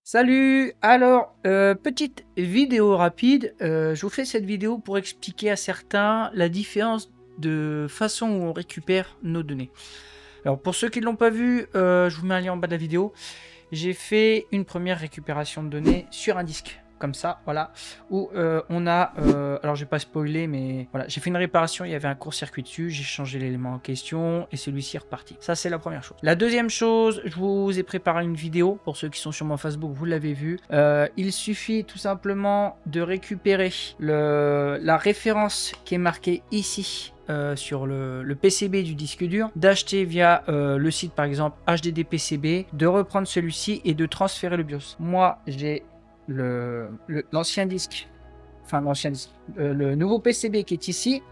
Salut! Alors, petite vidéo rapide. Je vous fais cette vidéo pour expliquer à certains la différence de façon où on récupère nos données. Alors, pour ceux qui ne l'ont pas vu, je vous mets un lien en bas de la vidéo. J'ai fait une première récupération de données sur un disque, comme ça, voilà, où on a, alors je vais pas spoiler, mais voilà, j'ai fait une réparation, il y avait un court-circuit dessus, j'ai changé l'élément en question, et celui-ci est reparti. Ça, c'est la première chose. La deuxième chose, je vous ai préparé une vidéo, pour ceux qui sont sur mon Facebook, vous l'avez vu. Il suffit tout simplement de récupérer la référence qui est marquée ici, sur le PCB du disque dur, d'acheter via le site par exemple HDD PCB, de reprendre celui-ci et de transférer le BIOS. Moi j'ai l'ancien disque, enfin l'ancien disque, le nouveau PCB qui est ici,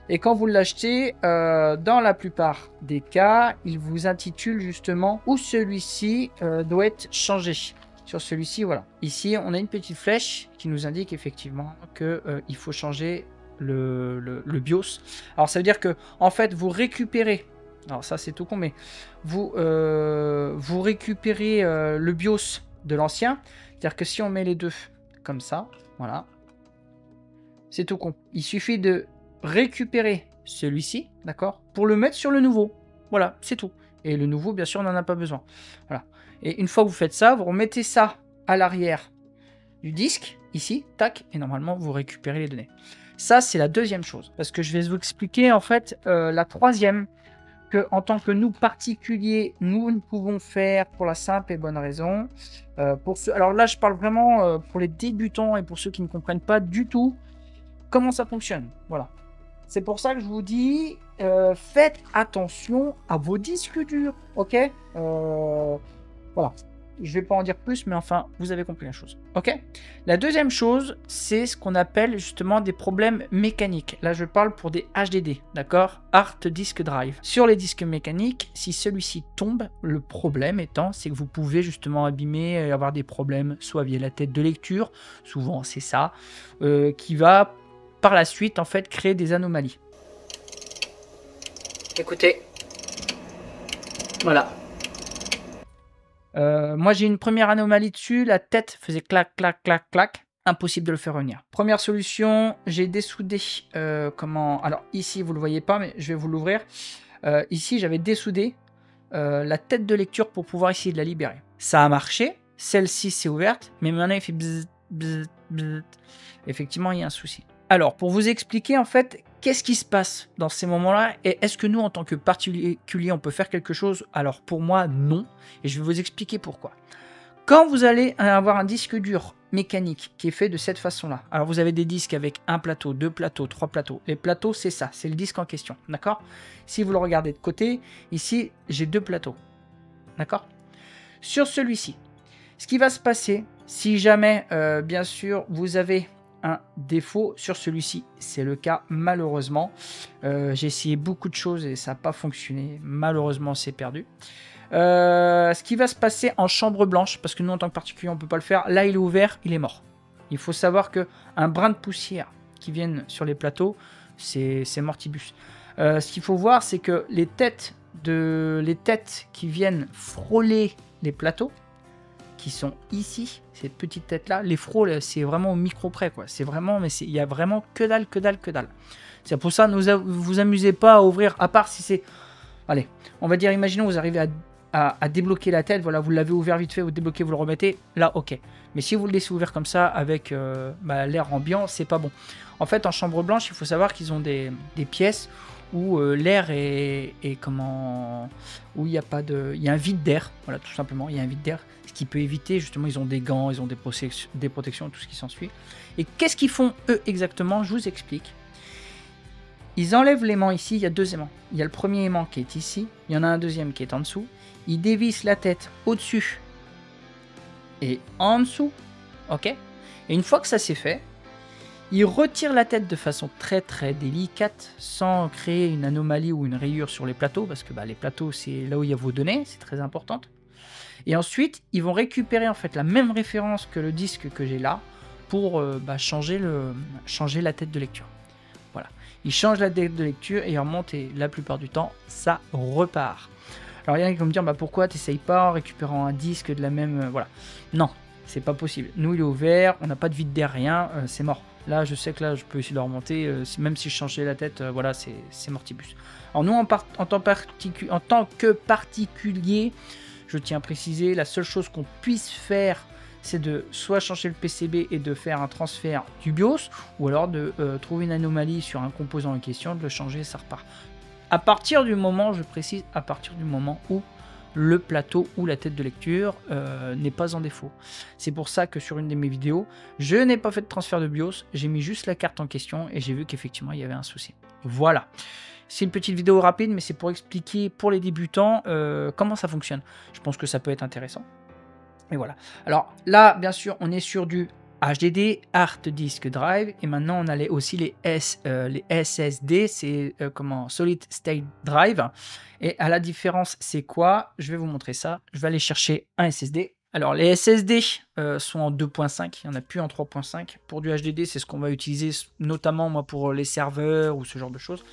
et quand vous l'achetez, dans la plupart des cas, il vous intitule justement où celui-ci doit être changé. Sur celui-ci, voilà. Ici, on a une petite flèche qui nous indique effectivement que il faut changer le BIOS. Alors ça veut dire que en fait vous récupérez, alors ça c'est tout con, mais vous récupérez le BIOS de l'ancien. C'est-à-dire que si on met les deux comme ça, voilà, c'est tout con. Il suffit de récupérer celui-ci, d'accord, pour le mettre sur le nouveau. Voilà, c'est tout. Et le nouveau, bien sûr, on n'en a pas besoin. Voilà. Et une fois que vous faites ça, vous remettez ça à l'arrière du disque, ici, tac, et normalement, vous récupérez les données. Ça, c'est la deuxième chose. Parce que je vais vous expliquer, en fait, la troisième, que en tant que nous, particuliers, nous pouvons faire pour la simple et bonne raison. Alors là, je parle vraiment pour les débutants et pour ceux qui ne comprennent pas du tout comment ça fonctionne. Voilà. C'est pour ça que je vous dis, faites attention à vos disques durs, ok? Voilà. Je vais pas en dire plus, mais enfin, vous avez compris la chose. Ok? La deuxième chose, c'est ce qu'on appelle justement des problèmes mécaniques. Là, je parle pour des HDD, d'accord? Hard Disk Drive. Sur les disques mécaniques, si celui-ci tombe, le problème étant, c'est que vous pouvez justement abîmer et avoir des problèmes, soit via la tête de lecture, souvent c'est ça, qui va par la suite en fait créer des anomalies. Écoutez, voilà. Moi j'ai une première anomalie dessus, la tête faisait clac, clac, clac, clac, impossible de le faire revenir. Première solution, j'ai dessoudé, alors ici vous le voyez pas, mais je vais vous l'ouvrir. Ici j'avais dessoudé la tête de lecture pour pouvoir essayer de la libérer. Ça a marché, celle-ci s'est ouverte, mais maintenant il fait bzzz, bzzz, bzzz. Effectivement il y a un souci. Alors pour vous expliquer en fait, qu'est-ce qui se passe dans ces moments-là et est-ce que nous, en tant que particulier, on peut faire quelque chose? Alors pour moi, non. Et je vais vous expliquer pourquoi. Quand vous allez avoir un disque dur mécanique qui est fait de cette façon-là, alors vous avez des disques avec un plateau, deux plateaux, trois plateaux. Les plateaux, c'est ça, c'est le disque en question, d'accord? Si vous le regardez de côté, ici, j'ai deux plateaux, d'accord? Sur celui-ci, ce qui va se passer, si jamais, bien sûr, vous avez un défaut sur celui-ci, c'est le cas malheureusement. J'ai essayé beaucoup de choses et ça n'a pas fonctionné. Malheureusement, c'est perdu. Ce qui va se passer en chambre blanche, parce que nous en tant que particulier, on ne peut pas le faire. Là, il est ouvert, il est mort. Il faut savoir que un brin de poussière qui vienne sur les plateaux, c'est mortibus. Ce qu'il faut voir, c'est que les têtes qui viennent frôler les plateaux, qui sont ici, cette petite tête là, les frôles, c'est vraiment au micro près quoi, c'est vraiment, mais il y a vraiment que dalle, que dalle, que dalle. C'est pour ça, ne vous amusez pas à ouvrir, à part si c'est, allez, on va dire, imaginons vous arrivez à débloquer la tête, voilà, vous l'avez ouvert vite fait, vous débloquez, vous le remettez, là ok. Mais si vous le laissez ouvert comme ça, avec l'air ambiant, c'est pas bon. En fait, en chambre blanche, il faut savoir qu'ils ont des pièces où l'air est comment, où il y a pas de, il y a un vide d'air, voilà, tout simplement, il y a un vide d'air, ce qui peut éviter, justement, ils ont des gants, ils ont des protections, tout ce qui s'ensuit. Et qu'est-ce qu'ils font eux exactement? Je vous explique. Ils enlèvent l'aimant ici, il y a deux aimants. Il y a le premier aimant qui est ici, il y en a un deuxième qui est en dessous. Ils dévissent la tête au-dessus et en dessous, ok? Et une fois que ça c'est fait, ils retirent la tête de façon très très délicate, sans créer une anomalie ou une rayure sur les plateaux, parce que les plateaux c'est là où il y a vos données, c'est très important. Et ensuite, ils vont récupérer en fait la même référence que le disque que j'ai là, pour changer la tête de lecture. Voilà. Ils changent la tête de lecture et ils remontent, et la plupart du temps, ça repart. Alors il y en a qui vont me dire, pourquoi tu n'essayes pas en récupérant un disque de la même... voilà. Non, C'est pas possible. Nous, il est ouvert, on n'a pas de vide d'air, rien, c'est mort. Là, je sais que là, je peux essayer de le remonter. Même si je changeais la tête, voilà, c'est mortibus. Alors nous, en tant que particulier, je tiens à préciser, la seule chose qu'on puisse faire, c'est de soit changer le PCB et de faire un transfert du BIOS, ou alors de trouver une anomalie sur un composant en question, de le changer, ça repart. À partir du moment, je précise, à partir du moment où le plateau ou la tête de lecture n'est pas en défaut. C'est pour ça que sur une de mes vidéos, je n'ai pas fait de transfert de BIOS, j'ai mis juste la carte en question et j'ai vu qu'effectivement il y avait un souci. Voilà. C'est une petite vidéo rapide, mais c'est pour expliquer pour les débutants comment ça fonctionne. Je pense que ça peut être intéressant. Et voilà. Alors là, bien sûr, on est sur du HDD, Hard Disk Drive, et maintenant on a aussi les SSD, c'est Solid State Drive. Et à la différence, c'est quoi? Je vais vous montrer ça. Je vais aller chercher un SSD. Alors les SSD sont en 2.5, il n'y en a plus en 3.5. Pour du HDD, c'est ce qu'on va utiliser notamment moi pour les serveurs ou ce genre de choses.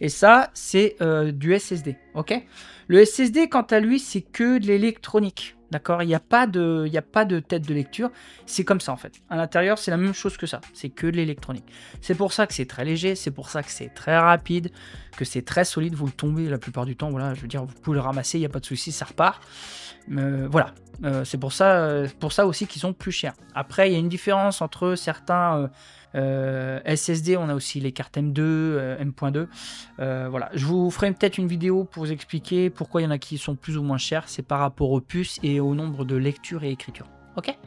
Et ça, c'est du SSD, ok? Le SSD, quant à lui, c'est que de l'électronique. D'accord, il n'y a pas de tête de lecture, c'est comme ça en fait. À l'intérieur, c'est la même chose que ça, c'est que de l'électronique. C'est pour ça que c'est très léger, c'est pour ça que c'est très rapide, que c'est très solide. Vous le tombez la plupart du temps, voilà, je veux dire, vous pouvez le ramasser, il n'y a pas de souci, ça repart. Voilà, c'est pour ça aussi qu'ils sont plus chers. Après, il y a une différence entre certains SSD, on a aussi les cartes M2, M.2. Voilà, je vous ferai peut-être une vidéo pour vous expliquer pourquoi il y en a qui sont plus ou moins chers. C'est par rapport aux puces et au nombre de lectures et écritures. Ok,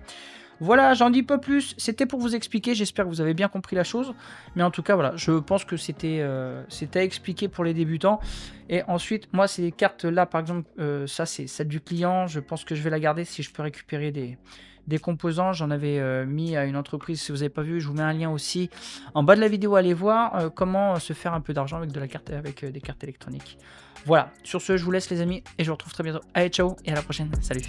voilà, j'en dis pas plus. C'était pour vous expliquer. J'espère que vous avez bien compris la chose. Mais en tout cas, voilà, je pense que c'était à expliquer pour les débutants. Et ensuite, moi, ces cartes là, par exemple, ça c'est celle du client. Je pense que je vais la garder si je peux récupérer des composants. J'en avais mis à une entreprise. Si vous n'avez pas vu, je vous mets un lien aussi en bas de la vidéo. Allez voir comment se faire un peu d'argent avec des cartes électroniques. Voilà, sur ce, je vous laisse les amis et je vous retrouve très bientôt. Allez, ciao et à la prochaine. Salut.